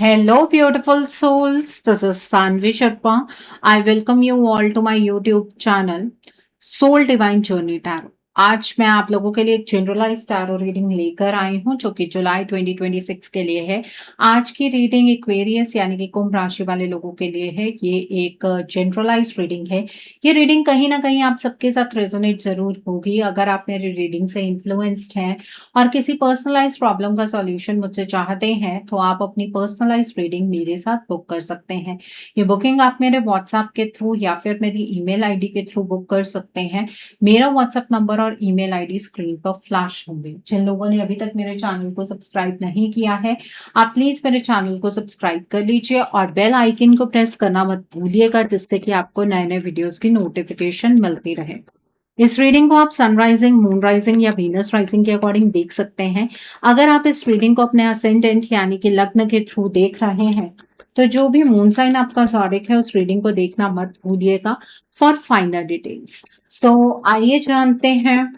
Hello, beautiful souls. This is Sanvi Sharpa. I welcome you all to my YouTube channel, Soul Divine Journey Tarot. आज मैं आप लोगों के लिए एक जनरलाइज टैरो रीडिंग लेकर आई हूं जो कि जुलाई 2026 के लिए है। आज की रीडिंग एक्वेरियस यानी कि कुंभ राशि वाले लोगों के लिए है। ये एक जनरलाइज रीडिंग है। ये रीडिंग कहीं ना कहीं आप सबके साथ रेजोनेट जरूर होगी अगर आप मेरी रीडिंग से इन्फ्लुएंस्ड हैं और किसी पर्सनलाइज प्रॉब्लम का सॉल्यूशन मुझसे चाहते हैं तो आप अपनी पर्सनलाइज रीडिंग मेरे साथ बुक कर सकते हैं। ये बुकिंग आप मेरे व्हाट्सएप के थ्रू या फिर मेरी ईमेल आईडी के थ्रू बुक कर सकते हैं। मेरा व्हाट्सएप नंबर और ईमेल आईडी स्क्रीन पर फ्लैश होंगे। जिन लोगों ने अभी तक मेरे चैनल को सब्सक्राइब नहीं किया है, आप प्लीज मेरे चैनल को सब्सक्राइब कर लीजिए और बेल आइकन को प्रेस करना मत भूलिएगा, जिससे कि आपको नए नए वीडियोस की नोटिफिकेशन मिलती रहे। इस रीडिंग को आप सनराइजिंग, मून राइजिंग या वीनस राइजिंग के अकॉर्डिंग देख सकते हैं। अगर आप इस रीडिंग को अपने असेंडेंट यानी कि लग्न के थ्रू देख रहे हैं तो जो भी मून साइन आपका ज़ोडिक है उस रीडिंग को देखना मत भूलिएगा फॉर फाइनल डिटेल्स। सो आइए जानते हैं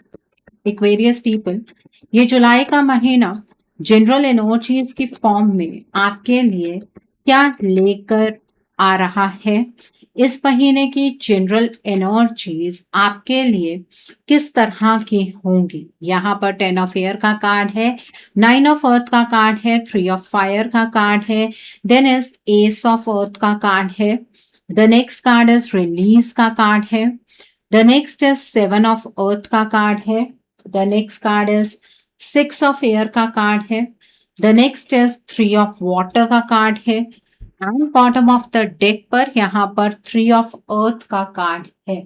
एक्वेरियस पीपल, ये जुलाई का महीना जनरल एनर्जीज की फॉर्म में आपके लिए क्या लेकर आ रहा है। इस महीने की जनरल एनर्जीज आपके लिए किस तरह की होंगी। यहाँ पर 10 ऑफ एयर का कार्ड है, 9 ऑफ अर्थ का कार्ड है, 3 ऑफ फायर का कार्ड है, then is ace of earth का कार्ड है, the next card is release का कार्ड है, the next is 7 of earth का कार्ड है, the next card is 6 of air का कार्ड है, the next is 3 of water का कार्ड है and bottom of the deck पर यहाँ पर 3 ऑफ अर्थ का कार्ड है।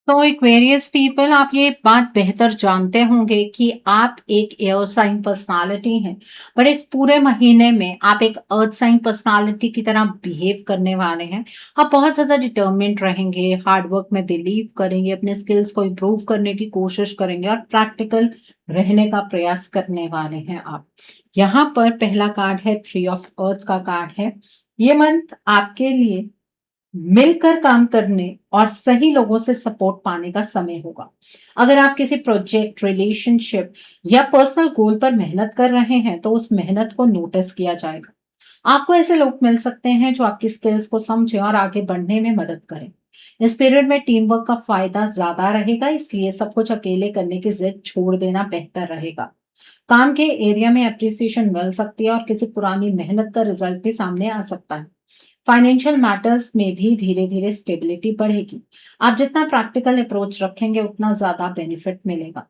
तो एक्वेरियस पीपल, आप ये बात बेहतर जानते होंगे कि आप एक एयर साइन पर्सनालिटी हैं, पर इस पूरे महीने में आप एक अर्थ साइन पर्सनालिटी की तरह बिहेव करने वाले हैं। आप बहुत ज्यादा डिटर्मिनेट रहेंगे, हार्डवर्क में बिलीव करेंगे, अपने स्किल्स को इम्प्रूव करने की कोशिश करेंगे और प्रैक्टिकल रहने का प्रयास करने वाले हैं आप। यहाँ पर पहला कार्ड है 3 ऑफ अर्थ का कार्ड है। ये मंथ आपके लिए मिलकर काम करने और सही लोगों से सपोर्ट पाने का समय होगा। अगर आप किसी प्रोजेक्ट, रिलेशनशिप या पर्सनल गोल पर मेहनत कर रहे हैं तो उस मेहनत को नोटिस किया जाएगा। आपको ऐसे लोग मिल सकते हैं जो आपकी स्किल्स को समझें और आगे बढ़ने में मदद करें। इस पीरियड में टीम वर्क का फायदा ज्यादा रहेगा, इसलिए सब कुछ अकेले करने की जिद छोड़ देना बेहतर रहेगा। काम के एरिया में अप्रिसिएशन मिल सकती है और किसी पुरानी मेहनत का रिजल्ट भी सामने आ सकता है। फाइनेंशियल मैटर्स में भी धीरे धीरे स्टेबिलिटी बढ़ेगी। आप जितना प्रैक्टिकल अप्रोच रखेंगे उतना ज्यादा बेनिफिट मिलेगा।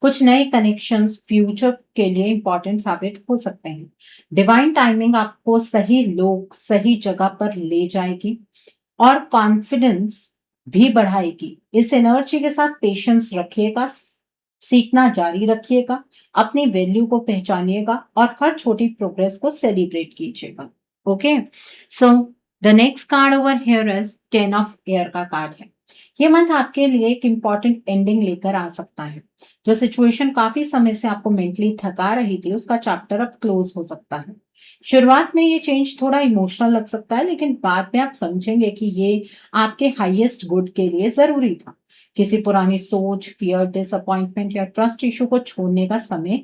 कुछ नए कनेक्शंस फ्यूचर के लिए इंपॉर्टेंट साबित हो सकते हैं। डिवाइन टाइमिंग आपको सही लोग सही जगह पर ले जाएगी और कॉन्फिडेंस भी बढ़ाएगी। इस एनर्जी के साथ पेशेंस रखिएगा, सीखना जारी रखिएगा, अपनी वैल्यू को पहचानिएगा और हर छोटी प्रोग्रेस को सेलिब्रेट कीजिएगा। Okay, so the next card over here is 10 of air का कार्ड है। ये मंथ आपके लिए एक इंपॉर्टेंट एंडिंग लेकर आ सकता है। जो सिचुएशन काफी समय से आपको मेंटली थका रही थी उसका चैप्टर अब क्लोज हो सकता है। शुरुआत में ये चेंज थोड़ा इमोशनल लग सकता है, लेकिन बाद में आप समझेंगे कि ये आपके हाईएस्ट गुड के लिए जरूरी था। किसी पुरानी सोच, फियर, डिसअपॉइंटमेंट या ट्रस्ट इशू को छोड़ने का समय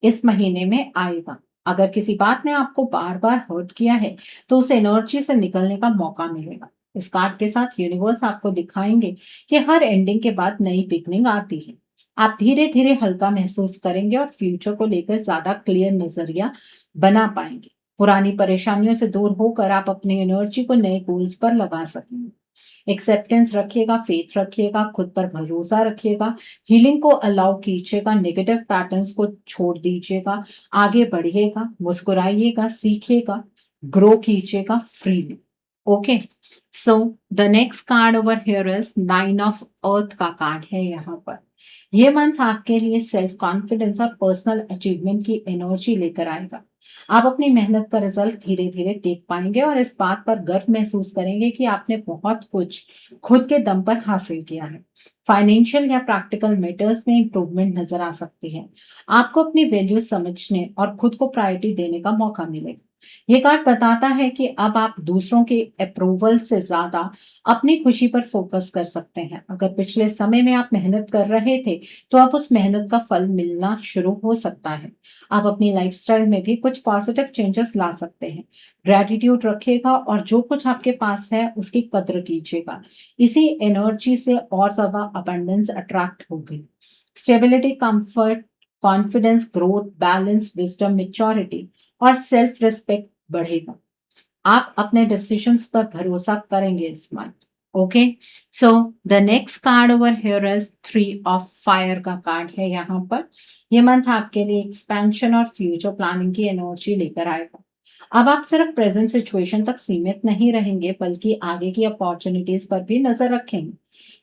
इस महीने में आएगा। अगर किसी बात ने आपको बार बार हर्ट किया है तो उस एनर्जी से निकलने का मौका मिलेगा। इस कार्ड के साथ यूनिवर्स आपको दिखाएंगे कि हर एंडिंग के बाद नई बिगनिंग आती है। आप धीरे धीरे हल्का महसूस करेंगे और फ्यूचर को लेकर ज्यादा क्लियर नजरिया बना पाएंगे। पुरानी परेशानियों से दूर होकर आप अपनी एनर्जी को नए गोल्स पर लगा सकेंगे। एक्सेप्टेंस रखिएगा, फेथ रखिएगा, खुद पर भरोसा रखिएगा, हीलिंग को अलाउ कीजिएगा, नेगेटिव पैटर्न्स को छोड़ दीजिएगा, आगे बढ़िएगा, मुस्कुराइएगा, सीखिएगा, ग्रो कीजिएगा freely. Okay, so the next card over here is 9 of earth का कार्ड है। यहाँ पर ये मंथ आपके लिए सेल्फ कॉन्फिडेंस और पर्सनल अचीवमेंट की एनर्जी लेकर आएगा। आप अपनी मेहनत का रिजल्ट धीरे धीरे देख पाएंगे और इस बात पर गर्व महसूस करेंगे कि आपने बहुत कुछ खुद के दम पर हासिल किया है। फाइनेंशियल या प्रैक्टिकल मैटर्स में इंप्रूवमेंट नजर आ सकती है। आपको अपनी वैल्यू समझने और खुद को प्रायोरिटी देने का मौका मिलेगा। ये कार्ड बताता है कि अब आप दूसरों के अप्रूवल से ज्यादा अपनी खुशी पर फोकस कर सकते हैं। अगर पिछले समय में आप मेहनत कर रहे थे, तो अब उस मेहनत का फल मिलना शुरू हो सकता है। आप अपनी लाइफस्टाइल में भी कुछ पॉजिटिव चेंजेस ला सकते हैं। ग्रैटिट्यूड रखिएगा और जो कुछ आपके पास है उसकी कद्र कीजिएगा। इसी एनर्जी से और ज्यादा अबंडेंस अट्रैक्ट होगी। Stability, comfort, confidence, growth, balance, wisdom, maturity और सेल्फ रिस्पेक्ट बढ़ेगा। आप अपने डिसीजंस पर भरोसा करेंगे इस month. Okay, so the next card over here is 3 of fire का कार्ड है यहाँ पर। ये मंथ आपके लिए एक्सपेंशन और फ्यूचर प्लानिंग की एनर्जी लेकर आएगा। अब आप सिर्फ प्रेजेंट सिचुएशन तक सीमित नहीं रहेंगे, बल्कि आगे की अपॉर्चुनिटीज पर भी नजर रखेंगे।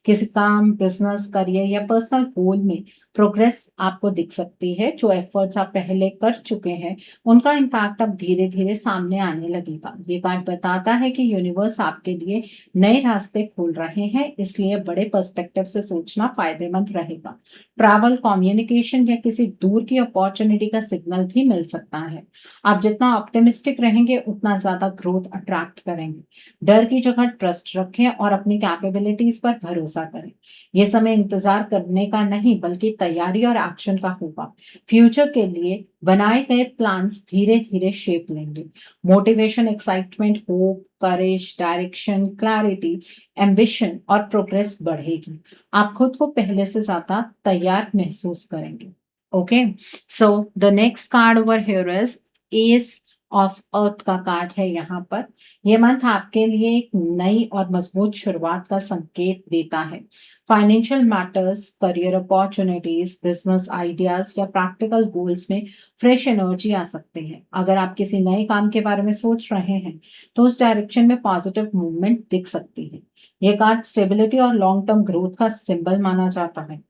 किसी काम, बिजनेस, करियर या पर्सनल गोल में प्रोग्रेस आपको दिख सकती है। जो एफर्ट्स आप पहले कर चुके हैं, उनका इम्पैक्ट अब धीरे धीरे सामने आने लगेगा। ये कार्ड बताता है कि यूनिवर्स आपके लिए नए रास्ते खोल रहे हैं, इसलिए बड़े पर्सपेक्टिव से सोचना फायदेमंद रहेगा। ट्रैवल, कम्युनिकेशन या किसी दूर की अपॉर्चुनिटी का सिग्नल भी मिल सकता है। आप जितना ऑप्टिमिस्टिक रहेंगे, उतना ज्यादा ग्रोथ अट्रैक्ट करेंगे। डर की जगह ट्रस्ट रखें और अपनी कैपेबिलिटीज पर भरोसा करें। यह समय इंतजार करने का नहीं, बल्कि तैयारी और एक्शन का होगा। फ्यूचर के लिए बनाए गए प्लान्स धीरे धीरे शेप लेंगे। मोटिवेशन, एक्साइटमेंट, होप, करेज, डायरेक्शन, क्लैरिटी, एम्बिशन और प्रोग्रेस बढ़ेगी। आप खुद को पहले से ज्यादा तैयार महसूस करेंगे। Okay, so the next card over here is ace of earth का कार्ड है यहाँ पर। यह मंथ आपके लिए एक नई और मजबूत शुरुआत का संकेत देता है। Financial matters, career opportunities, business ideas या प्रैक्टिकल गोल्स में फ्रेश एनर्जी आ सकती है। अगर आप किसी नए काम के बारे में सोच रहे हैं, तो उस डायरेक्शन में पॉजिटिव मूवमेंट दिख सकती है। यह कार्ड स्टेबिलिटी और लॉन्ग टर्म ग्रोथ का सिंबल माना जाता है।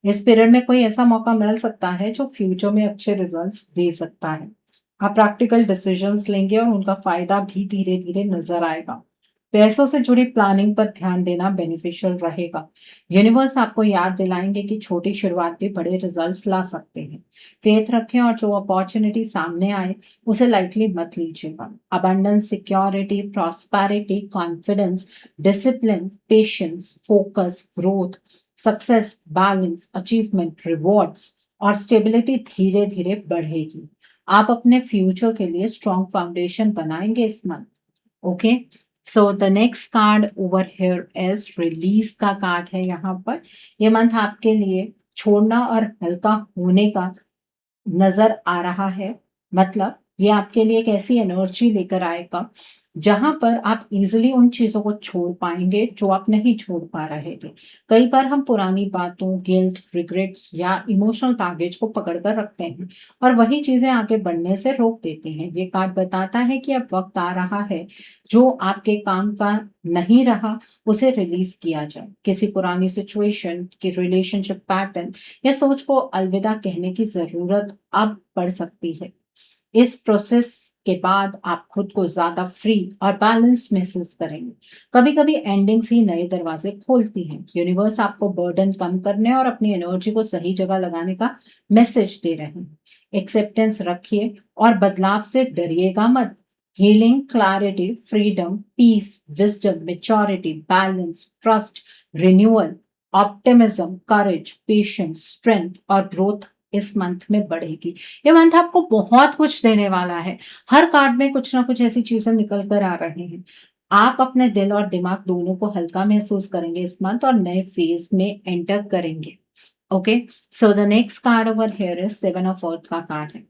इस पीरियड में कोई ऐसा मौका मिल सकता है जो फ्यूचर में अच्छे रिजल्ट्स दे सकता है। आप प्रैक्टिकल डिसीजंस लेंगे और उनका फायदा भी धीरे धीरे नजर आएगा। पैसों से जुड़ी प्लानिंग पर ध्यान देना बेनिफिशियल रहेगा। यूनिवर्स आपको याद दिलाएंगे कि छोटी शुरुआत भी बड़े रिजल्ट्स ला सकते हैं। फेथ रखें और जो अपॉर्चुनिटी सामने आए, उसे लाइटली मत लीजिएगा। Abundance, security, prosperity, confidence, discipline, patience, focus, growth, success, balance, achievement, rewards और स्टेबिलिटी धीरे धीरे बढ़ेगी। आप अपने फ्यूचर के लिए स्ट्रॉन्ग फाउंडेशन बनाएंगे इस month. Okay, so the next card over here is release का कार्ड है यहाँ पर। ये मंथ आपके लिए छोड़ना और हल्का होने का नजर आ रहा है। मतलब ये आपके लिए एक ऐसी एनर्जी लेकर आएगा जहां पर आप इजीली उन चीजों को छोड़ पाएंगे जो आप नहीं छोड़ पा रहे थे। कई बार हम पुरानी बातों, गिल्ट, रिग्रेट्स या इमोशनल बैगेज को पकड़कर रखते हैं और वही चीजें आगे बढ़ने से रोक देती हैं। ये कार्ड बताता है कि अब वक्त आ रहा है जो आपके काम का नहीं रहा, उसे रिलीज किया जाए। किसी पुरानी सिचुएशन की, रिलेशनशिप पैटर्न या सोच को अलविदा कहने की जरूरत अब पड़ सकती है। इस प्रोसेस के बाद आप खुद को ज्यादा फ्री और बैलेंस महसूस करेंगे। कभी कभी एंडिंग्स ही नए दरवाजे खोलती हैं। यूनिवर्स आपको बर्डन कम करने और अपनी एनर्जी को सही जगह लगाने का मैसेज दे रहे हैं। एक्सेप्टेंस रखिए और बदलाव से डरिएगा मत। Healing, clarity, freedom, peace, wisdom, maturity, balance, trust, renewal, optimism, courage, patience, strength और ग्रोथ इस मंथ में बढ़ेगी। ये मंथ आपको बहुत कुछ देने वाला है। हर कार्ड में कुछ ना कुछ ऐसी चीजें निकल कर आ रही हैं। आप अपने दिल और दिमाग दोनों को हल्का महसूस करेंगे इस मंथ और नए फेज में एंटर करेंगे। Okay, so the next card over here is 7 of earth का कार्ड है।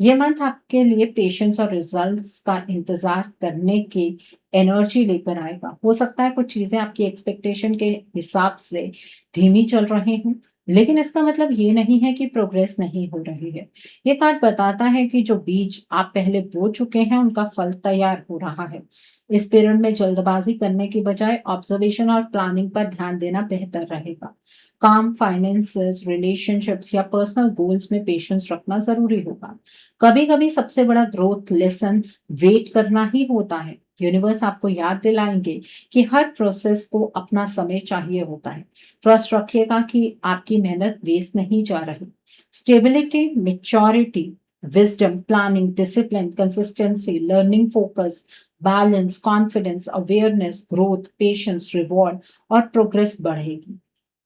ये मंथ आपके लिए पेशेंस और रिजल्ट्स का इंतजार करने की एनर्जी लेकर आएगा। हो सकता है कुछ चीजें आपकी एक्सपेक्टेशन के हिसाब से धीमी चल रही हूँ, लेकिन इसका मतलब ये नहीं है कि प्रोग्रेस नहीं हो रही है। ये कार्ड बताता है कि जो बीज आप पहले बो चुके हैं, उनका फल तैयार हो रहा है। इस पीरियड में जल्दबाजी करने की बजाय ऑब्जर्वेशन और प्लानिंग पर ध्यान देना बेहतर रहेगा। काम, फाइनेंसेस, रिलेशनशिप्स या पर्सनल गोल्स में पेशेंस रखना जरूरी होगा। कभी कभी सबसे बड़ा ग्रोथ लेसन वेट करना ही होता है। यूनिवर्स आपको याद दिलाएंगे कि हर प्रोसेस को अपना समय चाहिए होता है। ट्रस्ट रखिएगा कि आपकी मेहनत वेस्ट नहीं जा रही। Stability, maturity wisdom, planning, discipline, consistency, learning focus, balance, confidence, awareness, growth, patience, reward और प्रोग्रेस बढ़ेगी।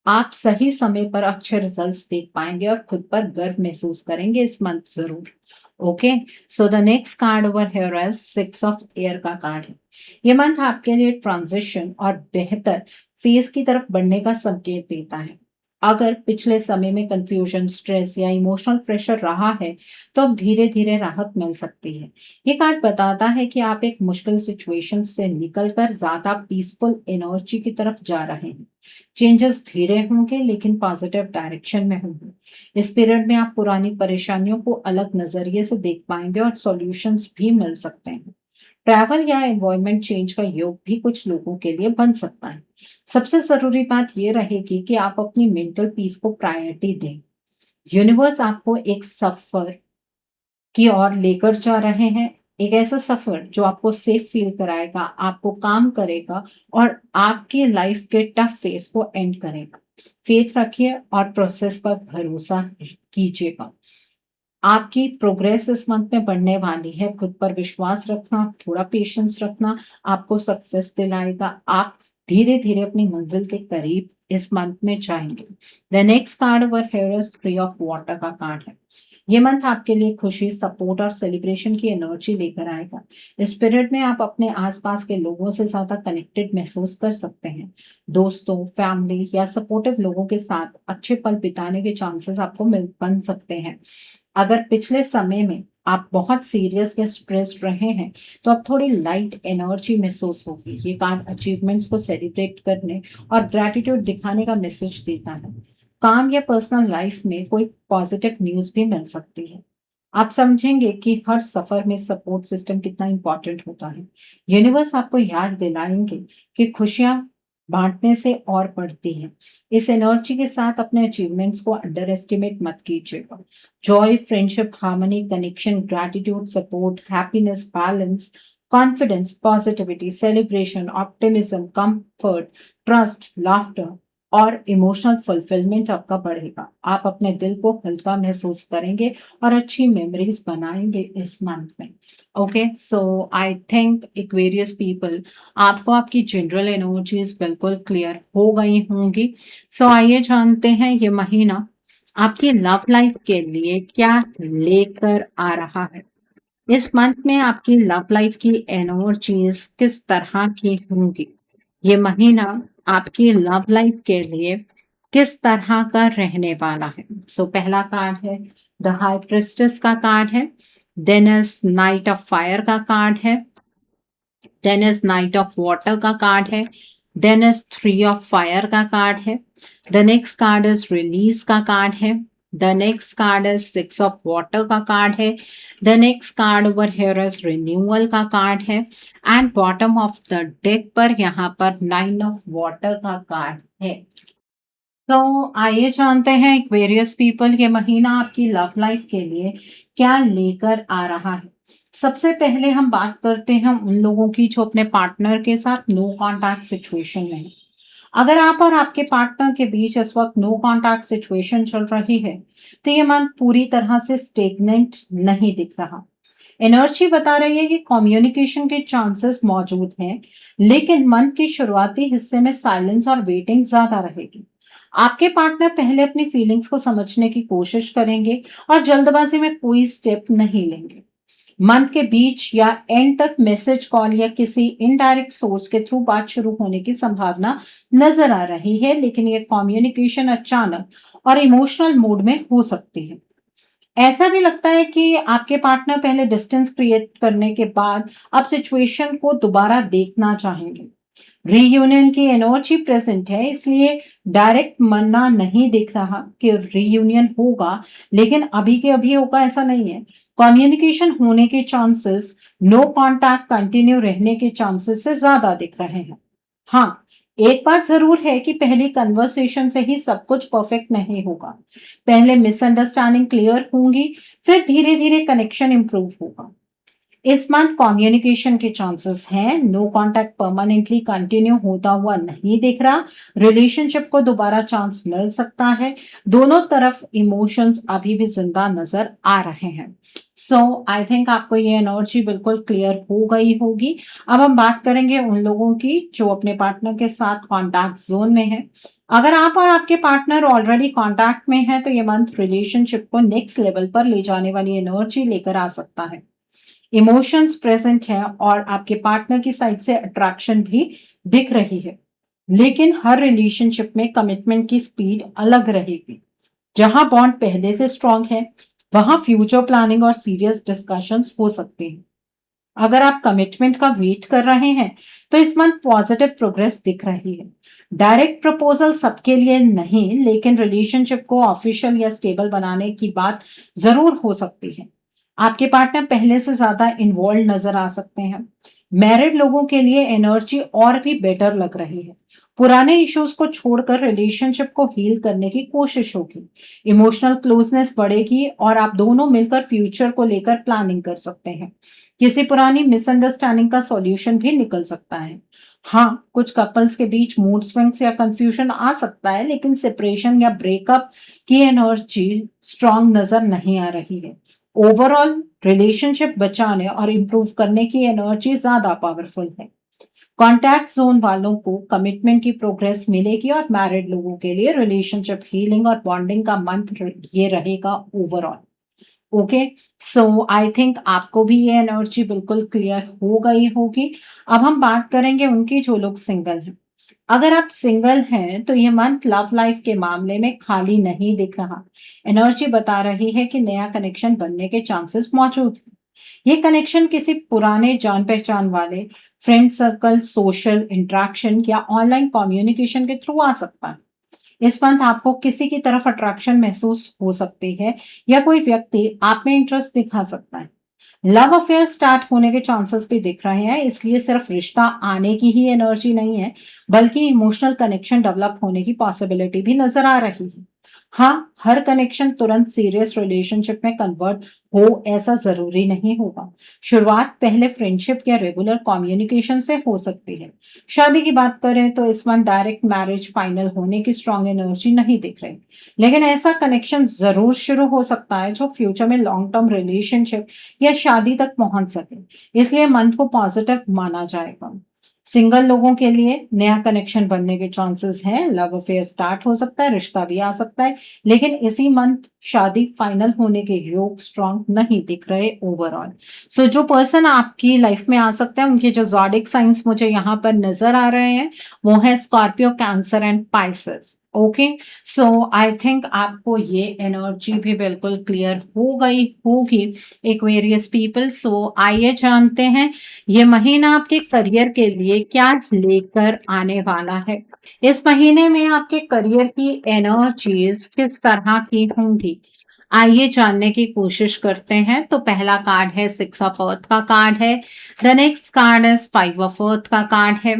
आप सही समय पर अच्छे रिजल्ट्स देख पाएंगे और खुद पर गर्व महसूस करेंगे इस मंथ जरूर। Okay, so the next card over here is 6 of air का कार्ड है। ये मंथ आपके लिए ट्रांजिशन और बेहतर फेज की तरफ बढ़ने का संकेत देता है। अगर पिछले समय में कंफ्यूजन, स्ट्रेस या इमोशनल प्रेशर रहा है, तो अब धीरे धीरे राहत मिल सकती है। ये कार्ड बताता है कि आप एक मुश्किल सिचुएशन से निकलकर ज्यादा पीसफुल एनर्जी की तरफ जा रहे हैं। चेंजेस धीरे होंगे लेकिन पॉजिटिव डायरेक्शन में होंगे। इस पीरियड में आप पुरानी परेशानियों को अलग नजरिए से देख पाएंगे और सॉल्यूशंस भी मिल सकते हैं। ट्रैवल या एनवायरनमेंट चेंज का योग भी कुछ लोगों के लिए बन सकता है। सबसे जरूरी बात यह रहेगी कि आप अपनी मेंटल पीस को प्रायोरिटी दें। यूनिवर्स आपको एक सफर की ओर लेकर जा रहे हैं, एक ऐसा सफर जो आपको सेफ फील कराएगा, आपको काम करेगा और आपकी लाइफ के टफ फेस को एंड करेगा। फेथ रखिए और प्रोसेस पर भरोसा कीजिएगा। आपकी प्रोग्रेस इस मंथ में बढ़ने वाली है। खुद पर विश्वास रखना, थोड़ा पेशेंस रखना आपको सक्सेस दिलाएगा। आप धीरे धीरे अपनी मंजिल के करीब इस मंथ में जाएंगे। The next card over here is 3 of water का कार्ड है। ये मंथ आपके लिए खुशी, सपोर्ट और सेलिब्रेशन की एनर्जी लेकर आएगा। इस पीरियड में आप अपने आसपास के लोगों से ज्यादा कनेक्टेड महसूस कर सकते हैं। दोस्तों, फैमिली या सपोर्टिव लोगों के साथ अच्छे पल बिताने के चांसेस आपको मिल बन सकते हैं। अगर पिछले समय में आप बहुत सीरियस या स्ट्रेस्ड रहे हैं, तो अब थोड़ी लाइट एनर्जी महसूस होगी। ये कार्ड अचीवमेंट्स को सेलिब्रेट करने और ग्रैटिट्यूड दिखाने का मैसेज देता है। काम या पर्सनल लाइफ में कोई पॉजिटिव न्यूज भी मिल सकती है। आप समझेंगे कि हर सफर में सपोर्ट सिस्टम कितना इंपॉर्टेंट होता है। यूनिवर्स आपको याद दिलाएंगे कि खुशियां बांटने से और बढ़ती हैं। इस एनर्जी के साथ अपने अचीवमेंट्स को अंडर एस्टिमेट मत कीजिएगा। Joy, friendship, harmony, connection, gratitude, support, happiness, balance, confidence, positivity, celebration, optimism, comfort, trust, laughter और इमोशनल फुलफिलमेंट आपका बढ़ेगा। आप अपने दिल को हल्का महसूस करेंगे और अच्छी मेमोरीज बनाएंगे इस मंथ में। Okay, so I think Aquarius people, आपको आपकी जनरल एनर्जीज बिल्कुल क्लियर हो गई होंगी। सो आइए जानते हैं ये महीना आपकी लव लाइफ के लिए क्या लेकर आ रहा है। इस मंथ में आपकी लव लाइफ की एनर्जीज किस तरह की होंगी। ये महीना आपकी लव लाइफ के लिए किस तरह का रहने वाला है। सो पहला कार्ड है द हाई प्रिस्टेस का कार्ड है। Then is knight of fire का कार्ड है। Then is knight of water का कार्ड है। देन इज 3 ऑफ फायर का कार्ड है। The next card is release का कार्ड है। The next card is 6 of water का कार्ड है। The next card over here is renewal का card है। And bottom of the deck पर यहाँ पर 9 ऑफ वाटर का कार्ड है। तो आइए जानते हैं एक्वेरियस पीपल, ये महीना आपकी लव लाइफ के लिए क्या लेकर आ रहा है। सबसे पहले हम बात करते हैं उन लोगों की जो अपने पार्टनर के साथ नो कांटेक्ट सिचुएशन में है। अगर आप और आपके पार्टनर के बीच इस वक्त नो कांटेक्ट सिचुएशन चल रही है, तो ये मंथ पूरी तरह से स्टेगनेंट नहीं दिख रहा। एनर्जी बता रही है कि कम्युनिकेशन के चांसेस मौजूद हैं, लेकिन मंथ के शुरुआती हिस्से में साइलेंस और वेटिंग ज्यादा रहेगी। आपके पार्टनर पहले अपनी फीलिंग्स को समझने की कोशिश करेंगे और जल्दबाजी में कोई स्टेप नहीं लेंगे। मंथ के बीच या एंड तक मैसेज, कॉल या किसी इनडायरेक्ट सोर्स के थ्रू बात शुरू होने की संभावना नजर आ रही है, लेकिन यह कम्युनिकेशन अचानक और इमोशनल मूड में हो सकती है। ऐसा भी लगता है कि आपके पार्टनर पहले डिस्टेंस क्रिएट करने के बाद अब सिचुएशन को दोबारा देखना चाहेंगे। रीयूनियन की एनर्जी प्रेजेंट है, इसलिए डायरेक्ट मना नहीं दिख रहा कि रीयूनियन होगा, लेकिन अभी के अभी होगा ऐसा नहीं है। कम्युनिकेशन होने के चांसेस नो कांटेक्ट कंटिन्यू रहने के चांसेस से ज्यादा दिख रहे हैं। हाँ, एक बात जरूर है कि पहली कन्वर्सेशन से ही सब कुछ परफेक्ट नहीं होगा। पहले मिसअंडरस्टैंडिंग क्लियर होंगी, फिर धीरे धीरे कनेक्शन इंप्रूव होगा। इस मंथ कम्युनिकेशन के चांसेस हैं। नो कांटेक्ट परमानेंटली कंटिन्यू होता हुआ नहीं दिख रहा। रिलेशनशिप को दोबारा चांस मिल सकता है। दोनों तरफ इमोशंस अभी भी जिंदा नजर आ रहे हैं। सो आई थिंक आपको ये एनर्जी बिल्कुल क्लियर हो गई होगी। अब हम बात करेंगे उन लोगों की जो अपने पार्टनर के साथ कॉन्टैक्ट जोन में है। अगर आप और आपके पार्टनर ऑलरेडी कॉन्टैक्ट में है तो ये मंथ रिलेशनशिप को नेक्स्ट लेवल पर ले जाने वाली एनर्जी लेकर आ सकता है। इमोशंस प्रेजेंट है और आपके पार्टनर की साइड से अट्रैक्शन भी दिख रही है। लेकिन हर रिलेशनशिप में कमिटमेंट की स्पीड अलग रहेगी। जहां बॉन्ड पहले से स्ट्रांग है वहां फ्यूचर प्लानिंग और सीरियस डिस्कशंस हो सकते हैं। अगर आप कमिटमेंट का वेट कर रहे हैं तो इस मंथ पॉजिटिव प्रोग्रेस दिख रही है। डायरेक्ट प्रपोजल सबके लिए नहीं, लेकिन रिलेशनशिप को ऑफिशियल या स्टेबल बनाने की बात जरूर हो सकती है। आपके पार्टनर पहले से ज्यादा इन्वॉल्व नजर आ सकते हैं। मैरिड लोगों के लिए एनर्जी और भी बेटर लग रही है। पुराने इश्यूज को छोड़कर रिलेशनशिप को हील करने की कोशिश होगी। इमोशनल क्लोजनेस बढ़ेगी और आप दोनों मिलकर फ्यूचर को लेकर प्लानिंग कर सकते हैं। किसी पुरानी मिसअंडरस्टैंडिंग का सॉल्यूशन भी निकल सकता है। हाँ, कुछ कपल्स के बीच मूड स्विंग्स या कंफ्यूजन आ सकता है, लेकिन सेपरेशन या ब्रेकअप की एनर्जी स्ट्रांग नजर नहीं आ रही है। ओवरऑल रिलेशनशिप बचाने और इम्प्रूव करने की एनर्जी ज्यादा पावरफुल है। कॉन्टैक्ट जोन वालों को कमिटमेंट की प्रोग्रेस मिलेगी और मैरिड लोगों के लिए रिलेशनशिप हीलिंग और बॉन्डिंग का मंथ ये रहेगा overall. Okay, so I think आपको भी ये एनर्जी बिल्कुल क्लियर हो गई होगी। अब हम बात करेंगे उनकी जो लोग सिंगल हैं। अगर आप सिंगल हैं तो ये मंथ लव लाइफ के मामले में खाली नहीं दिख रहा। एनर्जी बता रही है कि नया कनेक्शन बनने के चांसेस मौजूद हैं। ये कनेक्शन किसी पुराने जान पहचान वाले फ्रेंड सर्कल, सोशल इंटरेक्शन या ऑनलाइन कम्युनिकेशन के थ्रू आ सकता है। इस मंथ आपको किसी की तरफ अट्रैक्शन महसूस हो सकती है या कोई व्यक्ति आप में इंटरेस्ट दिखा सकता है। लव अफेयर स्टार्ट होने के चांसेस भी दिख रहे हैं, इसलिए सिर्फ रिश्ता आने की ही एनर्जी नहीं है, बल्कि इमोशनल कनेक्शन डेवलप होने की पॉसिबिलिटी भी नजर आ रही है। हाँ, हर कनेक्शन तुरंत सीरियस रिलेशनशिप में कन्वर्ट हो ऐसा जरूरी नहीं होगा। शुरुआत पहले फ्रेंडशिप या रेगुलर कम्युनिकेशन से हो सकती है। शादी की बात करें तो इस मंथ डायरेक्ट मैरिज फाइनल होने की स्ट्रांग एनर्जी नहीं दिख रही, लेकिन ऐसा कनेक्शन जरूर शुरू हो सकता है जो फ्यूचर में लॉन्ग टर्म रिलेशनशिप या शादी तक पहुंच सके। इसलिए मंथ को पॉजिटिव माना जाएगा। सिंगल लोगों के लिए नया कनेक्शन बनने के चांसेस हैं। लव अफेयर स्टार्ट हो सकता है, रिश्ता भी आ सकता है, लेकिन इसी मंथ शादी फाइनल होने के योग स्ट्रांग नहीं दिख रहे ओवरऑल। सो जो पर्सन आपकी लाइफ में आ सकता है उनके जो ज़ोडिक साइंस मुझे यहाँ पर नजर आ रहे हैं वो है Scorpio, cancer and Pisces. Okay, so I think आपको ये एनर्जी भी बिल्कुल क्लियर हो गई होगी एक्वेरियस पीपल। सो आइए जानते हैं ये महीना आपके करियर के लिए क्या लेकर आने वाला है। इस महीने में आपके करियर की एनर्जीज किस तरह की होंगी, आइए जानने की कोशिश करते हैं। तो पहला कार्ड है सिक्स ऑफ अर्थ का कार्ड है। The next card is five of earth का कार्ड है।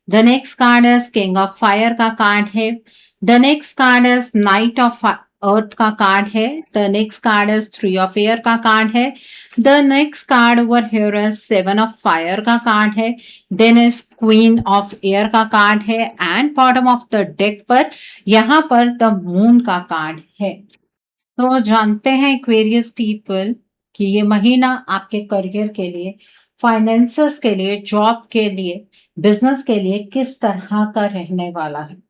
The next card is king of fire का कार्ड है। The next card is knight of earth का कार्ड है। The next card is three of air का card है। The next card over here is seven of fire का card है। Then is queen of air का card है and bottom of the deck पर यहाँ पर द मून का कार्ड है। तो जानते हैं एक्वेरियस पीपल कि ये महीना आपके करियर के लिए, फाइनेंसेस के लिए, जॉब के लिए, बिजनेस के लिए किस तरह का रहने वाला है।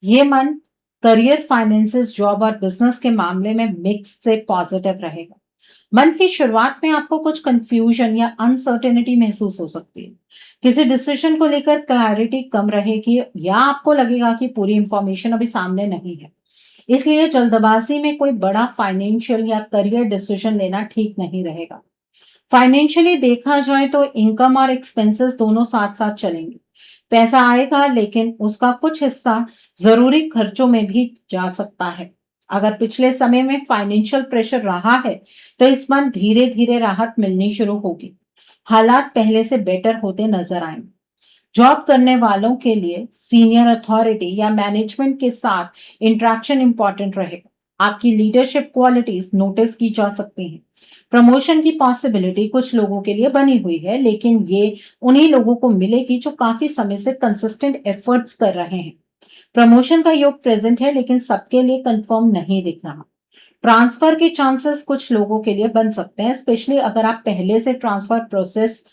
ये मंथ करियर, फाइनेंसेस, जॉब और बिजनेस के मामले में मिक्स से पॉजिटिव रहेगा। मंथ की शुरुआत में आपको कुछ कंफ्यूजन या अनसर्टेनिटी महसूस हो सकती है। किसी डिसीजन को लेकर क्लैरिटी कम रहेगी या आपको लगेगा कि पूरी इंफॉर्मेशन अभी सामने नहीं है। इसलिए जल्दबाजी में कोई बड़ा फाइनेंशियल या करियर डिसीजन लेना ठीक नहीं रहेगा। फाइनेंशियली देखा जाए तो इनकम और एक्सपेंसेस दोनों साथ साथ चलेंगे। पैसा आएगा लेकिन उसका कुछ हिस्सा जरूरी खर्चों में भी जा सकता है। अगर पिछले समय में फाइनेंशियल प्रेशर रहा है तो इस मंथ धीरे धीरे राहत मिलनी शुरू होगी। हालात पहले से बेटर होते नजर आएंगे। जॉब करने वालों के लिए सीनियर अथॉरिटी या मैनेजमेंट के साथ इंटरेक्शन इंपॉर्टेंट रहेगा। आपकी लीडरशिप क्वालिटीज नोटिस की जा सकती हैं। प्रमोशन की पॉसिबिलिटी कुछ लोगों के लिए बनी हुई है, लेकिन ये उन्हीं लोगों को मिलेगी जो काफी समय से कंसिस्टेंट एफर्ट्स कर रहे हैं। प्रमोशन का योग प्रेजेंट है, लेकिन सबके लिए कंफर्म नहीं दिख रहा। ट्रांसफर के चांसेस कुछ लोगों के लिए बन सकते हैं, स्पेशली अगर आप पहले से ट्रांसफर प्रोसेस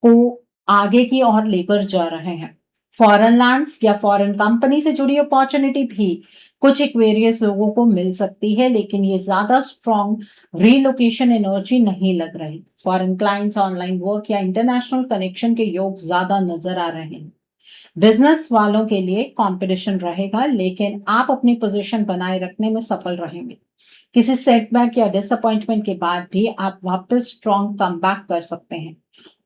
को आगे की ओर लेकर जा रहे हैं। फॉरेन लैंड्स या फॉरेन कंपनी से जुड़ी अपॉर्चुनिटी भी कुछ इक्वेरियस लोगों को मिल सकती है, लेकिन ये ज्यादा स्ट्रॉन्ग रीलोकेशन एनर्जी नहीं लग रही। फॉरेन क्लाइंट्स, ऑनलाइन वर्क या इंटरनेशनल कनेक्शन के योग ज्यादा नजर आ रहे हैं। बिजनेस वालों के लिए कंपटीशन रहेगा, लेकिन आप अपनी पोजीशन बनाए रखने में सफल रहेंगे। किसी सेटबैक या डिसअपॉइंटमेंट के बाद भी आप वापस स्ट्रॉन्ग कमबैक कर सकते हैं।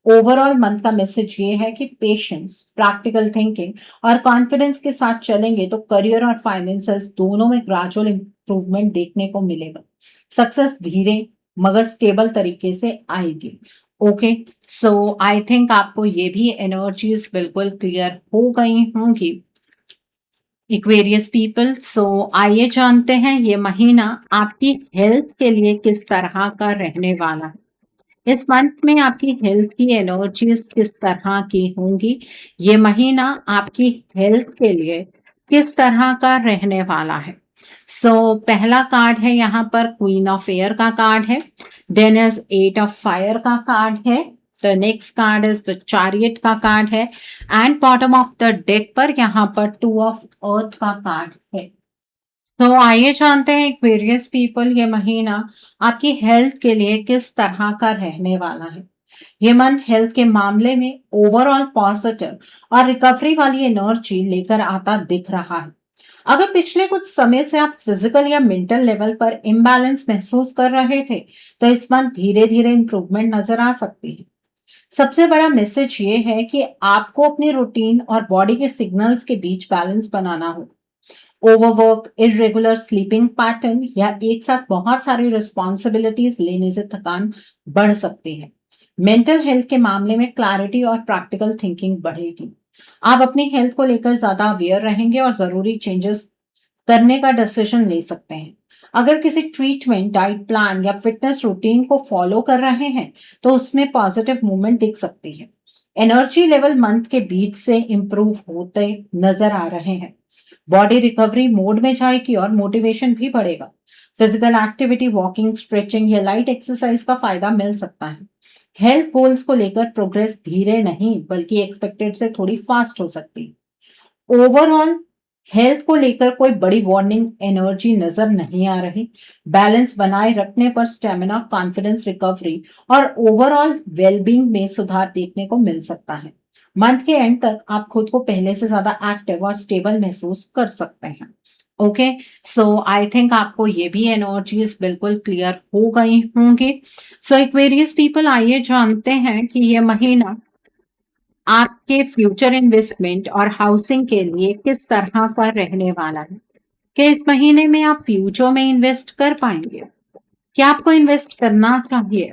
ओवरऑल मंथ का मैसेज ये है कि पेशेंस, प्रैक्टिकल थिंकिंग और कॉन्फिडेंस के साथ चलेंगे तो करियर और फाइनेंसेस दोनों में ग्रेजुअल इंप्रूवमेंट देखने को मिलेगा। सक्सेस धीरे मगर स्टेबल तरीके से आएगी। ओके, सो आई थिंक आपको ये भी एनर्जीज बिल्कुल क्लियर हो गई होंगी इक्वेरियस पीपल। सो आइए जानते हैं ये महीना आपकी हेल्थ के लिए किस तरह का रहने वाला है। इस मंथ में आपकी हेल्थ की एनर्जीज किस तरह की होंगी, ये महीना आपकी हेल्थ के लिए किस तरह का रहने वाला है। पहला कार्ड है यहाँ पर क्वीन ऑफ एयर का कार्ड है, then is eight of fire का कार्ड है, the next card is the chariot का कार्ड है, and bottom of the deck पर यहाँ पर टू ऑफ अर्थ का कार्ड है। तो आइए जानते हैं एक्वेरियस पीपल ये महीना आपकी हेल्थ के लिए किस तरह का रहने वाला है। ये मंथ हेल्थ के मामले में ओवरऑल पॉजिटिव और रिकवरी वाली एनर्जी लेकर आता दिख रहा है। अगर पिछले कुछ समय से आप फिजिकल या मेंटल लेवल पर इम्बैलेंस महसूस कर रहे थे, तो इस मंथ धीरे धीरे इंप्रूवमेंट नजर आ सकती है। सबसे बड़ा मैसेज ये है कि आपको अपनी रूटीन और बॉडी के सिग्नल्स के बीच बैलेंस बनाना होगा। ओवरवर्क, इरेगुलर स्लीपिंग पैटर्न या एक साथ बहुत सारी रिस्पॉन्सिबिलिटीज लेने से थकान बढ़ सकती है। मेंटल हेल्थ के मामले में क्लैरिटी और प्रैक्टिकल थिंकिंग बढ़ेगी। आप अपनी हेल्थ को लेकर ज्यादा अवेयर रहेंगे और जरूरी चेंजेस करने का डिसीजन ले सकते हैं। अगर किसी ट्रीटमेंट, डाइट प्लान या फिटनेस रूटीन को फॉलो कर रहे हैं, तो उसमें पॉजिटिव मूवमेंट दिख सकती है। एनर्जी लेवल मंथ के बीच से इंप्रूव होते नजर आ रहे हैं। बॉडी रिकवरी मोड में जाएगी और मोटिवेशन भी बढ़ेगा। फिजिकल एक्टिविटी, वॉकिंग, स्ट्रेचिंग या लाइट एक्सरसाइज का फायदा मिल सकता है। हेल्थ गोल्स को लेकर प्रोग्रेस धीरे नहीं बल्कि एक्सपेक्टेड से थोड़ी फास्ट हो सकती है। ओवरऑल हेल्थ को लेकर कोई बड़ी वार्निंग एनर्जी नजर नहीं आ रही। बैलेंस बनाए रखने पर स्टेमिना, कॉन्फिडेंस, रिकवरी और ओवरऑल वेलबींग में सुधार देखने को मिल सकता है। मंथ के एंड तक आप खुद को पहले से ज्यादा एक्टिव और स्टेबल महसूस कर सकते हैं। ओके, सो आई थिंक आपको ये भी एनर्जीज बिल्कुल क्लियर हो गई होंगी। एक्वेरियस पीपल, आइए जानते हैं कि ये महीना आपके फ्यूचर इन्वेस्टमेंट और हाउसिंग के लिए किस तरह का रहने वाला है। क्या इस महीने में आप फ्यूचर में इन्वेस्ट कर पाएंगे? क्या आपको इन्वेस्ट करना चाहिए?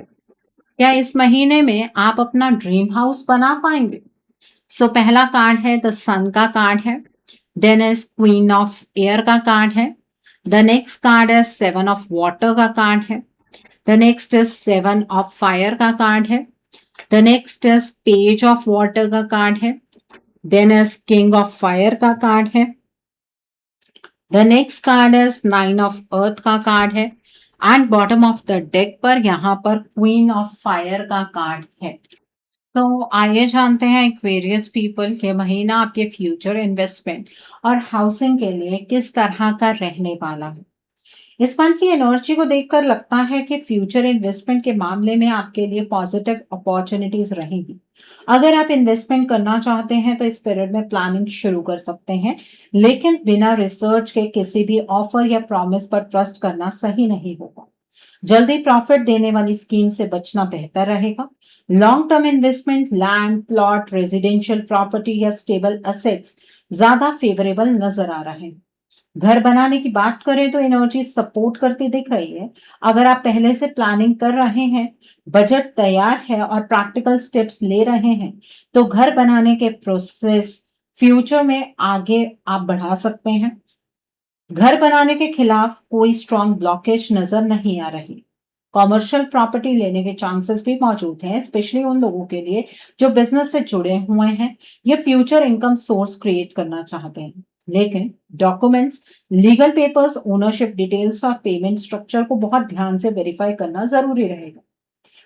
क्या इस महीने में आप अपना ड्रीम हाउस बना पाएंगे? पहला कार्ड है द सन का कार्ड है, then is queen of air का कार्ड है, द नेक्स्ट कार्ड है सेवन ऑफ वाटर का कार्ड है, the next is seven of fire का कार्ड है, the next is page of water का कार्ड है, then is king of fire का कार्ड है, the next card is nine of earth का card है, and bottom of the deck पर यहां पर क्वीन ऑफ फायर का कार्ड है। आइए जानते हैं एक्वेरियस पीपल के महीना आपके फ्यूचर इन्वेस्टमेंट और हाउसिंग के लिए किस तरह का रहने वाला है। इस मंथ की एनर्जी को देखकर लगता है कि फ्यूचर इन्वेस्टमेंट के मामले में आपके लिए पॉजिटिव अपॉर्चुनिटीज रहेंगी। अगर आप इन्वेस्टमेंट करना चाहते हैं तो इस पीरियड में प्लानिंग शुरू कर सकते हैं, लेकिन बिना रिसर्च के किसी भी ऑफर या प्रॉमिस पर ट्रस्ट करना सही नहीं होगा। जल्दी प्रॉफिट देने वाली स्कीम से बचना बेहतर रहेगा। Long term investment, land, plot, residential property या स्टेबल असेट्स ज्यादा फेवरेबल नजर आ रहे हैं। घर बनाने की बात करें तो एनर्जी सपोर्ट करती दिख रही है। अगर आप पहले से प्लानिंग कर रहे हैं, बजट तैयार है और प्रैक्टिकल स्टेप्स ले रहे हैं, तो घर बनाने के प्रोसेस फ्यूचर में आगे आप बढ़ा सकते हैं। घर बनाने के खिलाफ कोई स्ट्रॉन्ग ब्लॉकेज नजर नहीं आ रही। कॉमर्शियल प्रॉपर्टी लेने के चांसेस भी मौजूद हैं, स्पेशली उन लोगों के लिए जो बिजनेस से जुड़े हुए हैं या फ्यूचर इनकम सोर्स क्रिएट करना चाहते हैं। लेकिन documents, legal papers, ownership details और पेमेंट स्ट्रक्चर को बहुत ध्यान से वेरीफाई करना जरूरी रहेगा।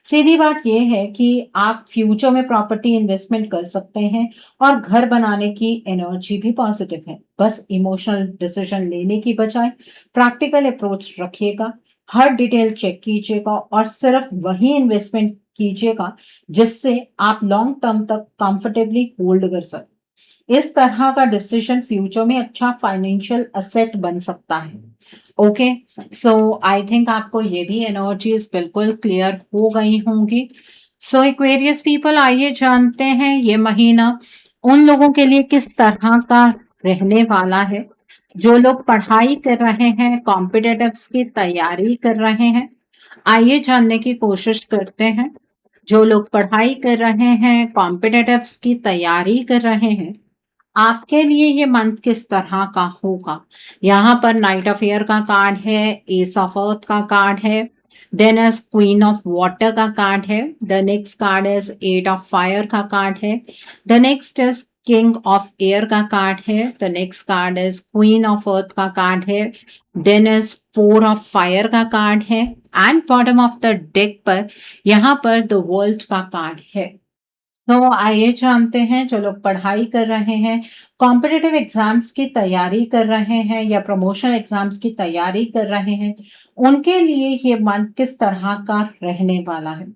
सीधी बात यह है कि आप फ्यूचर में प्रॉपर्टी इन्वेस्टमेंट कर सकते हैं और घर बनाने की एनर्जी भी पॉजिटिव है। बस इमोशनल डिसीजन लेने की बजाय प्रैक्टिकल अप्रोच रखिएगा, हर डिटेल चेक कीजिएगा और सिर्फ वही इन्वेस्टमेंट कीजिएगा जिससे आप लॉन्ग टर्म तक कंफर्टेबली होल्ड कर सकें। इस तरह का डिसीजन फ्यूचर में अच्छा फाइनेंशियल असेट बन सकता है। ओके, सो आई थिंक आपको ये भी एनर्जीज बिल्कुल क्लियर हो गई होंगी। सो एक्वेरियस पीपल, आइए जानते हैं ये महीना उन लोगों के लिए किस तरह का रहने वाला है। जो लोग पढ़ाई कर रहे हैं, कॉम्पिटिटिव्स की तैयारी कर रहे हैं, आइए जानने की कोशिश करते हैं। जो लोग पढ़ाई कर रहे हैं, कॉम्पिटिटिव्स की तैयारी कर रहे हैं, आपके लिए ये मंथ किस तरह का होगा। यहाँ पर नाइट ऑफ एयर का कार्ड है, एस ऑफ अर्थ का कार्ड है, then is queen of water का कार्ड है, the next card is eight of fire का कार्ड है, the next is king of air का कार्ड है, the next card is queen of earth का card है, then is four of fire का card है and bottom of the deck पर यहाँ पर द वर्ल्ड का कार्ड है। तो आइए जानते हैं, जो लोग पढ़ाई कर रहे हैं, कॉम्पिटिटिव एग्जाम्स की तैयारी कर रहे हैं या प्रमोशनल एग्जाम्स की तैयारी कर रहे हैं, उनके लिए ये मंथ किस तरह का रहने वाला है।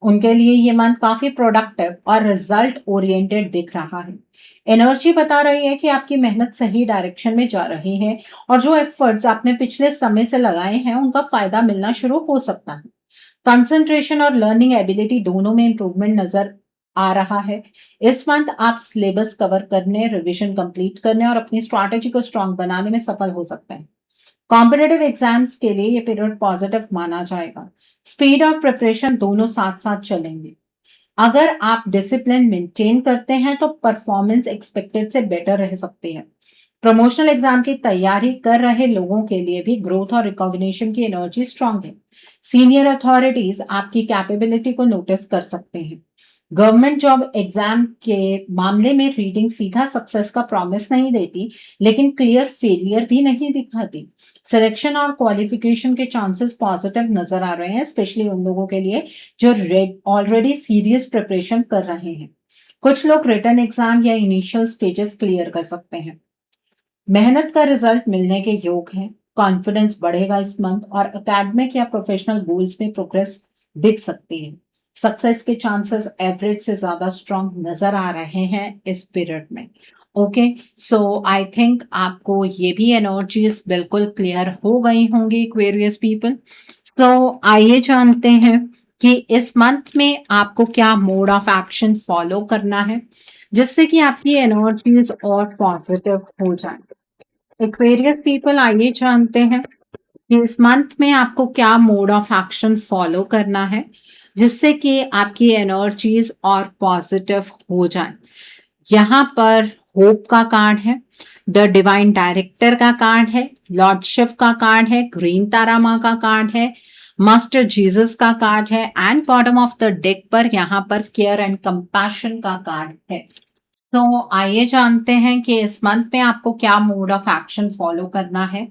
उनके लिए ये मंथ काफी प्रोडक्टिव और रिजल्ट ओरिएंटेड दिख रहा है। एनर्जी बता रही है कि आपकी मेहनत सही डायरेक्शन में जा रही है और जो एफर्ट्स आपने पिछले समय से लगाए हैं उनका फायदा मिलना शुरू हो सकता है। कंसंट्रेशन और लर्निंग एबिलिटी दोनों में इंप्रूवमेंट नजर आ रहा है। इस मंथ आप सिलेबस कवर करने, रिवीजन कंप्लीट करने और अपनी स्ट्रैटेजी को स्ट्रांग बनाने में सफल हो सकते हैं। कॉम्पिटिटिव एग्जाम्स के लिए ये पीरियड पॉजिटिव माना जाएगा। स्पीड और प्रिपरेशन दोनों साथ साथ चलेंगे। अगर आप डिसिप्लिन मेंटेन करते हैं तो परफॉर्मेंस एक्सपेक्टेड से बेटर रह सकती है। प्रमोशनल एग्जाम की तैयारी कर रहे लोगों के लिए भी ग्रोथ और रिकॉग्निशन की एनर्जी स्ट्रांग है। सीनियर अथॉरिटीज आपकी कैपेबिलिटी को नोटिस कर सकते हैं। गवर्नमेंट जॉब एग्जाम के मामले में रीडिंग सीधा सक्सेस का प्रॉमिस नहीं देती, लेकिन क्लियर फेलियर भी नहीं दिखाती। सिलेक्शन और क्वालिफिकेशन के चांसेस पॉजिटिव नजर आ रहे हैं, स्पेशली उन लोगों के लिए जो ऑलरेडी सीरियस प्रिपरेशन कर रहे हैं। कुछ लोग रिटन एग्जाम या इनिशियल स्टेजेस क्लियर कर सकते हैं। मेहनत का रिजल्ट मिलने के योग हैं। कॉन्फिडेंस बढ़ेगा इस मंथ और एकेडमिक या प्रोफेशनल गोल्स में प्रोग्रेस दिख सकती है। सक्सेस के चांसेस एवरेज से ज्यादा स्ट्रांग नजर आ रहे हैं इस पीरियड में। ओके, सो आई थिंक आपको ये भी एनर्जीज बिल्कुल क्लियर हो गई होंगी एक्वेरियस पीपल। तो आइए जानते हैं कि इस मंथ में आपको क्या मोड ऑफ एक्शन फॉलो करना है जिससे कि आपकी एनर्जीज और पॉजिटिव हो जाए। एक्वेरियस पीपल, आइए जानते हैं कि इस मंथ में आपको क्या मोड ऑफ एक्शन फॉलो करना है जिससे कि आपकी एनर्जीज और पॉजिटिव हो जाए। यहाँ पर होप का कार्ड है, द डिवाइन डायरेक्टर का कार्ड है, लॉर्ड शिव का कार्ड है, ग्रीन तारा माँ का कार्ड है, मास्टर जीसस का कार्ड है and bottom of the deck पर यहाँ पर केयर एंड कंपैशन का कार्ड है। तो आइए जानते हैं कि इस मंथ में आपको क्या मोड ऑफ एक्शन फॉलो करना है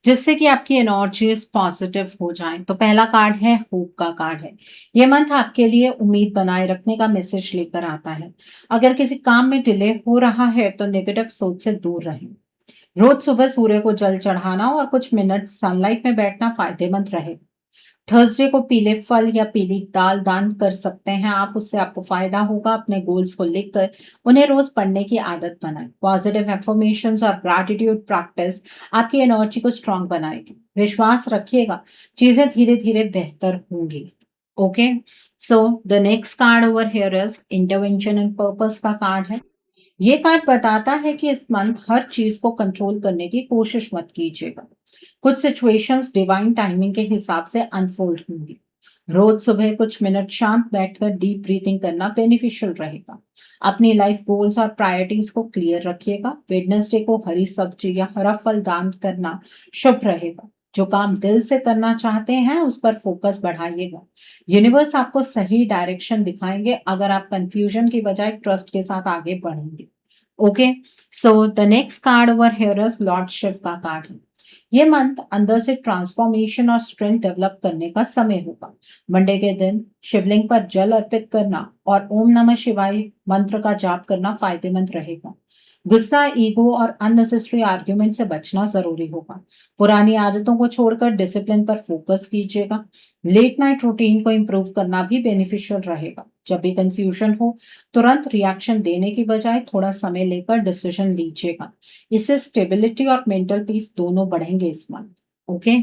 जिससे कि आपकी एनर्जीज पॉजिटिव हो जाएं। तो पहला कार्ड है होप का कार्ड है। ये मंथ आपके लिए उम्मीद बनाए रखने का मैसेज लेकर आता है। अगर किसी काम में डिले हो रहा है तो नेगेटिव सोच से दूर रहें। रोज सुबह सूर्य को जल चढ़ाना और कुछ मिनट सनलाइट में बैठना फायदेमंद रहे। थर्सडे को पीले फल या पीली दाल दान कर सकते हैं आप, उससे आपको फायदा होगा। अपने गोल्स को लिखकर उन्हें रोज पढ़ने की आदत बनाएं। पॉजिटिव एफर्मेशंस और ग्रैटिट्यूड प्रैक्टिस आपकी एनर्जी को स्ट्रांग बनाएगी। विश्वास रखिएगा, चीजें धीरे धीरे बेहतर होंगी। Okay, so the next card over here is intervention and purpose का कार्ड है। ये कार्ड बताता है कि इस मंथ हर चीज को कंट्रोल करने की कोशिश मत कीजिएगा। कुछ सिचुएशंस डिवाइन टाइमिंग के हिसाब से अनफोल्ड होंगी। रोज सुबह कुछ मिनट शांत बैठकर डीप ब्रीथिंग करना बेनिफिशियल रहेगा। अपनी लाइफ गोल्स और प्रायोरिटीज को क्लियर रखिएगा। वेडनेसडे को हरी सब्जी या हरा फल दान करना शुभ रहेगा। जो काम दिल से करना चाहते हैं उस पर फोकस बढ़ाइएगा। यूनिवर्स आपको सही डायरेक्शन दिखाएंगे अगर आप कंफ्यूजन की बजाय ट्रस्ट के साथ आगे बढ़ेंगे। Okay, so the next card over here is lord Shiva का कार्ड है। ये मंथ अंदर से ट्रांसफॉर्मेशन और स्ट्रेंथ डेवलप करने का समय होगा। मंडे के दिन शिवलिंग पर जल अर्पित करना और ओम नमः शिवाय मंत्र का जाप करना फायदेमंद रहेगा। गुस्सा, ईगो और अननेसेसरी आर्ग्यूमेंट से बचना जरूरी होगा। पुरानी आदतों को छोड़कर डिसिप्लिन पर फोकस कीजिएगा। लेट नाइट रूटीन को इंप्रूव करना भी बेनिफिशियल रहेगा। जब भी कंफ्यूजन हो, तुरंत रिएक्शन देने की बजाय थोड़ा समय लेकर डिसीजन लीजिएगा। इससे स्टेबिलिटी और मेंटल पीस दोनों बढ़ेंगे इस month. Okay,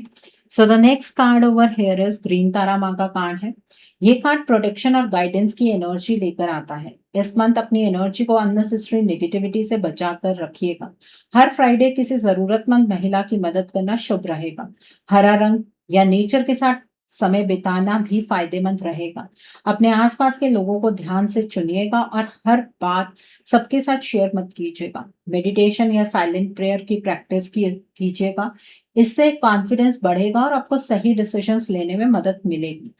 so the next card over here is green Tara माँ का कार्ड है। ये कार्ड प्रोटेक्शन और गाइडेंस की एनर्जी लेकर आता है। इस मंथ अपनी एनर्जी को अननेसेसरी नेगेटिविटी से बचा कर रखिएगा। हर फ्राइडे किसी जरूरतमंद महिला की मदद करना शुभ रहेगा। हरा रंग या नेचर के साथ समय बिताना भी फायदेमंद रहेगा। अपने आसपास के लोगों को ध्यान से चुनिएगा और हर बात सबके साथ शेयर मत कीजिएगा। मेडिटेशन या साइलेंट प्रेयर की प्रैक्टिस कीजिएगा। इससे कॉन्फिडेंस बढ़ेगा और आपको सही डिसीजंस लेने में मदद मिलेगी।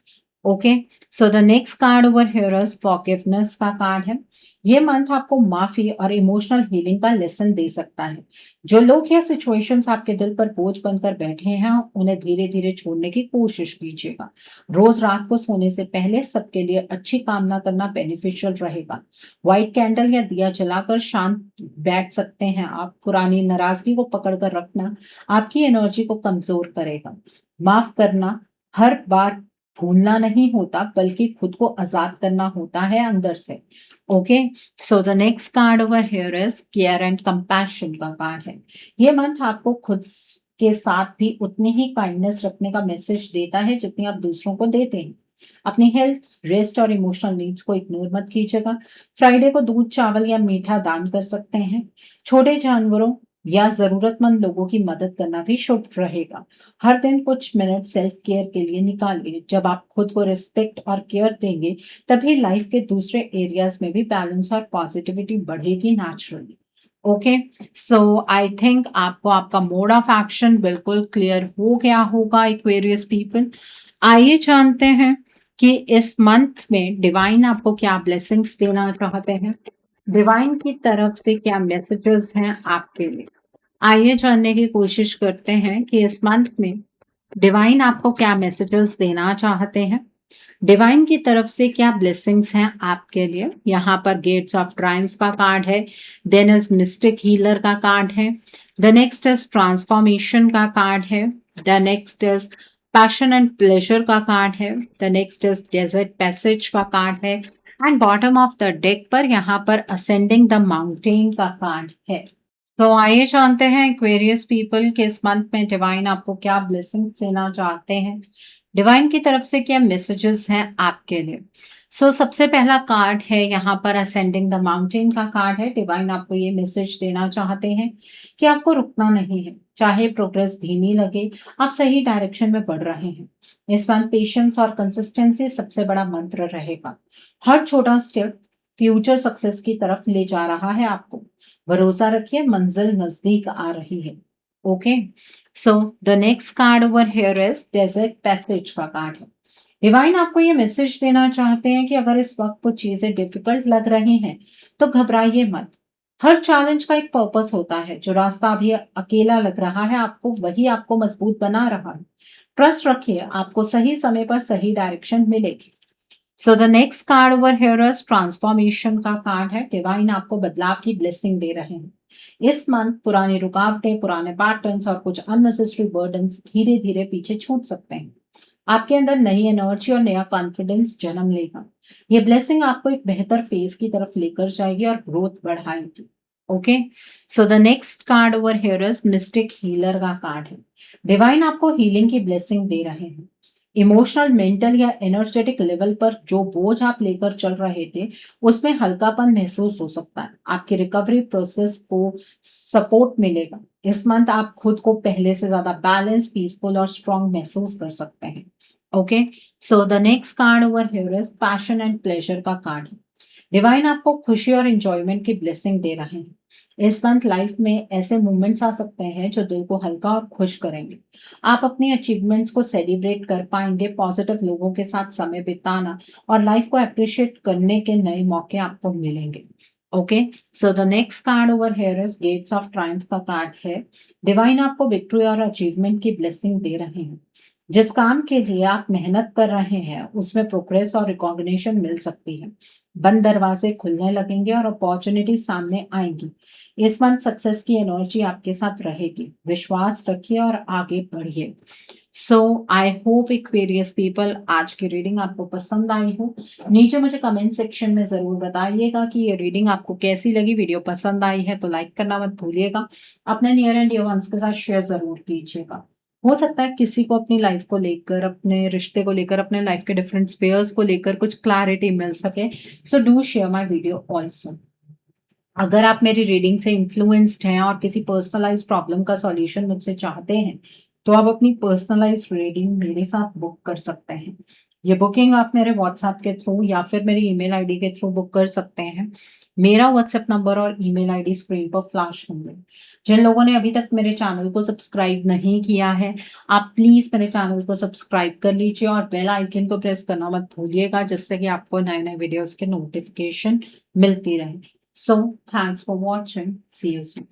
Okay, so the next card over here is forgiveness का कार्ड है। ये मंथ आपको माफी और इमोशनल हीलिंग का लेसन दे सकता है। जो लोग या सिचुएशंस आपके दिल पर बोझ बनकर बैठे हैं उन्हें धीरे धीरे छोड़ने की कोशिश कीजिएगा। रोज रात को सोने से पहले सबके लिए अच्छी कामना करना बेनिफिशियल रहेगा। व्हाइट कैंडल या दिया जलाकर शांत बैठ सकते हैं आप। पुरानी नाराजगी को पकड़कर रखना आपकी एनर्जी को कमजोर करेगा। माफ करना हर बार भूलना नहीं होता बल्कि खुद को आजाद करना होता है अंदर से। Okay, so the next card over here is care and compassion का कार्ड है। ये मंथ आपको खुद के साथ भी उतनी ही काइंडनेस रखने का मैसेज देता है जितनी आप दूसरों को देते हैं। अपनी हेल्थ, रेस्ट और इमोशनल नीड्स को इग्नोर मत कीजिएगा। फ्राइडे को दूध, चावल या मीठा दान कर सकते हैं। छोटे जानवरों या जरूरतमंद लोगों की मदद करना भी शुभ रहेगा। हर दिन कुछ मिनट सेल्फ केयर के लिए निकालिए। जब आप खुद को रिस्पेक्ट और केयर देंगे तभी लाइफ के दूसरे एरियाज में भी बैलेंस और पॉजिटिविटी बढ़ेगी naturally. Okay, so I think आपको आपका मोड ऑफ एक्शन बिल्कुल क्लियर हो गया होगा एक्वेरियस पीपल। आइए जानते हैं कि इस मंथ में डिवाइन आपको क्या ब्लेसिंग्स देना चाहते हैं। डिवाइन की तरफ से क्या मैसेजेस हैं आपके लिए। आइए जानने की कोशिश करते हैं कि इस मंथ में डिवाइन आपको क्या मैसेजेस देना चाहते हैं। डिवाइन की तरफ से क्या ब्लेसिंग्स हैं आपके लिए। यहाँ पर गेट्स ऑफ ट्रायम्फ का कार्ड है। देन इज मिस्टिक हीलर का कार्ड है। द नेक्स्ट इज ट्रांसफॉर्मेशन का कार्ड है। The next is passion and pleasure का कार्ड है। The next is desert passage का कार्ड है। And bottom of the deck पर यहाँ पर असेंडिंग द माउंटेन का कार्ड है। तो आइए जानते हैं एक्वेरियस पीपल के इस मंथ में डिवाइन आपको क्या ब्लेसिंग्स देना चाहते हैं। डिवाइन की तरफ से क्या मैसेजेस हैं आपके लिए। सबसे पहला कार्ड है यहाँ पर असेंडिंग द माउंटेन का कार्ड है। डिवाइन आपको ये मैसेज देना चाहते हैं कि आपको रुकना नहीं है। चाहे प्रोग्रेस धीमी लगे, आप सही डायरेक्शन में बढ़ रहे हैं। इस मंथ पेशेंस और कंसिस्टेंसी सबसे बड़ा मंत्र रहेगा। हर छोटा स्टेप फ्यूचर सक्सेस की तरफ ले जा रहा है आपको। भरोसा रखिए, मंजिल नजदीक आ रही है। Okay, so the next card over here is desert passage का कार्ड है। डिवाइन आपको ये मैसेज देना चाहते हैं कि अगर इस वक्त कुछ चीजें डिफिकल्ट लग रही हैं तो घबराइए मत। हर चैलेंज का एक पर्पस होता है। जो रास्ता अभी अकेला लग रहा है आपको, वही आपको मजबूत बना रहा है। ट्रस्ट रखिए, आपको सही समय पर सही डायरेक्शन मिलेगी। सो the next card over here is transformation का कार्ड है। डिवाइन आपको बदलाव की ब्लेसिंग दे रहे हैं। इस मंथ पुरानी रुकावटें, पुराने पैटर्न्स और कुछ अननेसेसरी बर्डन्स धीरे धीरे पीछे छूट सकते हैं। आपके अंदर नई एनर्जी और नया कॉन्फिडेंस जन्म लेगा। ये ब्लेसिंग आपको एक बेहतर फेज की तरफ लेकर जाएगी और ग्रोथ बढ़ाएगी। Okay, so the next card over here is mystic healer का कार्ड है। डिवाइन आपको हीलिंग की ब्लेसिंग दे रहे हैं। इमोशनल, मेंटल या एनर्जेटिक लेवल पर जो बोझ आप लेकर चल रहे थे उसमें हल्कापन महसूस हो सकता है। आपकी रिकवरी प्रोसेस को सपोर्ट मिलेगा। इस मंथ आप खुद को पहले से ज्यादा बैलेंस, पीसफुल और स्ट्रांग महसूस कर सकते हैं। Okay, so the next card over here is passion and pleasure का कार्ड है। डिवाइन आपको खुशी और एंजॉयमेंट की ब्लेसिंग दे रहे हैं। इस मंथ लाइफ में ऐसे मोमेंट्स आ सकते हैं जो दिल को हल्का और खुश करेंगे। आप अपनी अचीवमेंट्स को सेलिब्रेट कर पाएंगे, पॉजिटिव लोगों के साथ समय बिताना और लाइफ को अप्रिशिएट करने के नए मौके आपको मिलेंगे। Okay, so the next card over here is gates of triumph का कार्ड है। डिवाइन आपको विक्ट्री और अचीवमेंट की ब्लेसिंग दे रहे हैं। जिस काम के लिए आप मेहनत कर रहे हैं उसमें प्रोग्रेस और रिकॉग्निशन मिल सकती है। बंद दरवाजे खुलने लगेंगे और अपॉर्चुनिटी सामने आएंगी। इस मंथ सक्सेस की एनर्जी आपके साथ रहेगी। विश्वास रखिए और आगे बढ़िए। सो आई होप एक्वेरियस पीपल आज की रीडिंग आपको पसंद आई हो। नीचे मुझे कमेंट सेक्शन में जरूर बताइएगा कि ये रीडिंग आपको कैसी लगी। वीडियो पसंद आई है तो लाइक करना मत भूलिएगा। अपने नियर एंड डियर वंस के साथ शेयर जरूर कीजिएगा। हो सकता है किसी को अपनी लाइफ को लेकर, अपने रिश्ते को लेकर, अपने लाइफ के डिफरेंट स्पेयर्स को लेकर कुछ क्लैरिटी मिल सके। So do share my video also. अगर आप मेरी रीडिंग से इन्फ्लुएंस्ड हैं और किसी पर्सनलाइज्ड प्रॉब्लम का सॉल्यूशन मुझसे चाहते हैं तो आप अपनी पर्सनलाइज्ड रीडिंग मेरे साथ बुक कर सकते हैं। ये बुकिंग आप मेरे व्हाट्सएप के थ्रू या फिर मेरी ईमेल आईडी के थ्रू बुक कर सकते हैं। मेरा व्हाट्सएप नंबर और ईमेल आईडी स्क्रीन पर फ्लैश होंगे। जिन लोगों ने अभी तक मेरे चैनल को सब्सक्राइब नहीं किया है, आप प्लीज मेरे चैनल को सब्सक्राइब कर लीजिए और बेल आइकन को प्रेस करना मत भूलिएगा, जिससे कि आपको नए नए वीडियोस के नोटिफिकेशन मिलती रहे। So, thanks for watching. See you soon.